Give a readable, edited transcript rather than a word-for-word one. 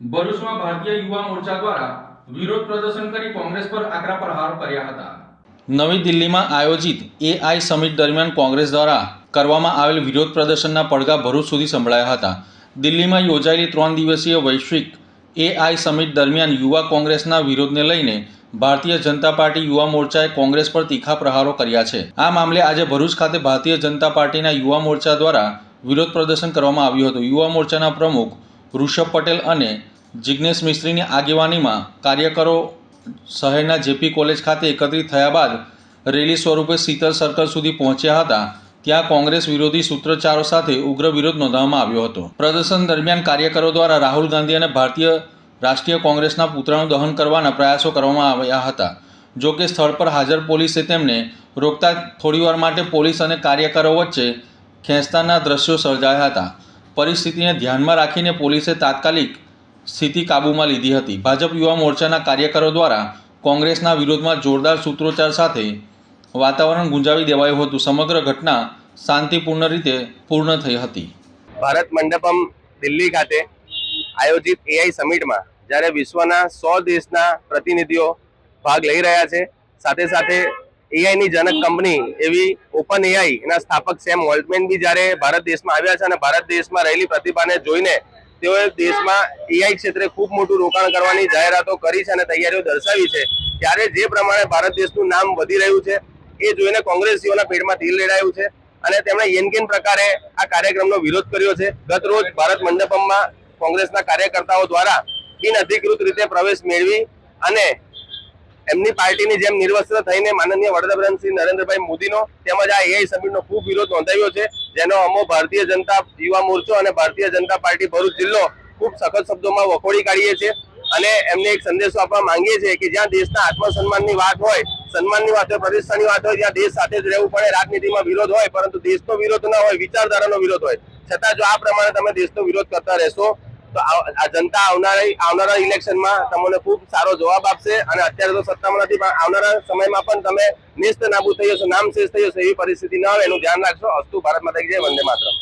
ભરૂચમાં ભારતીય યુવા મોરચા દ્વારા વિરોધ પ્રદર્શન કરી કોંગ્રેસ પર આકરા પ્રહારો કર્યા હતા। નવી દિલ્હીમાં આયોજિત એઆઈ સમિટ દરમિયાન કોંગ્રેસ દ્વારા કરવામાં આવેલ વિરોધ પ્રદર્શનના પડઘા ભરૂચ સુધી સંભળાયા હતા। દિલ્હીમાં યોજાયેલી 3 દિવસીય વૈશ્વિક એઆઈ સમિટ દરમિયાન યુવા કોંગ્રેસના વિરોધને લઈને ભારતીય જનતા પાર્ટી યુવા મોરચાએ કોંગ્રેસ પર તીખા પ્રહારો કર્યા છે। આ મામલે આજે ભરૂચ ખાતે ભારતીય જનતા પાર્ટીના યુવા મોરચા દ્વારા વિરોધ પ્રદર્શન કરવામાં આવ્યું હતું। યુવા મોરચાના પ્રમુખ ઋષભ પટેલ અને જિગ્નેશ મિસ્ત્રીની આગેવાનીમાં કાર્યકરો શહેરના જેપી કોલેજ ખાતે એકત્રિત થયા બાદ રેલી સ્વરૂપે શીતલ સર્કલ સુધી પહોંચ્યા હતા। ત્યાં કોંગ્રેસ વિરોધી સૂત્રોચ્ચારો સાથે ઉગ્ર વિરોધ નોંધવામાં આવ્યો હતો। પ્રદર્શન દરમિયાન કાર્યકરો દ્વારા રાહુલ ગાંધી અને ભારતીય રાષ્ટ્રીય કોંગ્રેસના પુતળાનું દહન કરવાના પ્રયાસો કરવામાં આવ્યા હતા। જો કે સ્થળ પર હાજર પોલીસે તેમને રોકતા થોડીવાર માટે પોલીસ અને કાર્યકરો વચ્ચે ખેંચતાના દ્રશ્યો સર્જાયા હતા। પરિસ્થિતિને ધ્યાનમાં રાખીને પોલીસે તાત્કાલિક સ્થિતિ કાબૂમાં લીધી હતી। ભાજપ યુવા મોરચાના કાર્યકરો દ્વારા કોંગ્રેસના વિરોધમાં જોરદાર સૂત્રોચ્ચાર સાથે વાતાવરણ ગુંજાવી દેવાયું હતું। સમગ્ર ઘટના શાંતિપૂર્ણ રીતે પૂર્ણ થઈ હતી। ભારત મંડપમ દિલ્હી ખાતે આયોજિત એઆઈ સમિટમાં જ્યારે વિશ્વના 100 દેશના પ્રતિનિધિઓ ભાગ લઈ રહ્યા છે, સાથે સાથે એઆઈની જનક કંપની એવી ઓપન એઆઈ એના સ્થાપક સેમ ઓલ્ટમેન બી જ્યારે ભારત દેશમાં આવ્યા છે અને ભારત દેશમાં રહેલી પ્રતિભાને જોઈને તેઓએ દેશમાં એઆઈ ક્ષેત્રે ખૂબ મોટું રોકાણ કરવાની જાહેરાતો કરી છે અને તૈયારીઓ દર્શાવી છે। ત્યારે જે પ્રમાણે ભારત દેશનું નામ વધી રહ્યું છે એ જોઈને કોંગ્રેસીઓના પેટમાં તીર રેડાયું છે અને તેમણે યેનકેન પ્રકારે આ કાર્યક્રમનો વિરોધ કર્યો છે। ગત રોજ ભારત મંડપમમાં કોંગ્રેસના કાર્યકર્તાઓ દ્વારા બિનઅધિકૃત રીતે પ્રવેશ મેળવી અને એમની પાર્ટીની જેમ નિર્વસ્ત્ર થઈને માનનીય વડાપ્રધાન શ્રી નરેન્દ્રભાઈ મોદીનો તેમજ આ એઆઈ સમિટનો ખૂબ વિરોધ નોંધાવ્યો છે, જેનો અમો ભારતીય જનતા યુવા મોરચો અને ભારતીય જનતા પાર્ટી ભરૂચ જિલ્લો ખૂબ સખત શબ્દોમાં વખોડી કાઢીએ છીએ અને એમને એક સંદેશો આપવા માંગીએ છીએ કે જ્યાં દેશના આત્મસન્માનની વાત હોય, સન્માનની વાત હોય, પ્રતિષ્ઠાની વાત હોય, ત્યાં દેશ સાથે જ રહેવું પડે। રાજનીતિમાં વિરોધ હોય પરંતુ દેશનો વિરોધ ના હોય, વિચારધારાનો વિરોધ હોય, છતાં જો આ પ્રમાણે તમે દેશનો વિરોધ કરતા રહેશો તો આ જનતા આવનારા ઇલેક્શનમાં તમને ખૂબ સારો જવાબ આપશે અને અત્યારે તો સત્તામાં નથી પણ આવનારા સમયમાં પણ તમે નેસ્ત નાબૂદ થઈ જશો, નામ શેષ થઈ જશો, એવી પરિસ્થિતિ ન આવે એનું ધ્યાન રાખશો। અસ્તુ ભારત માતા કી જય, વંદે માતરમ।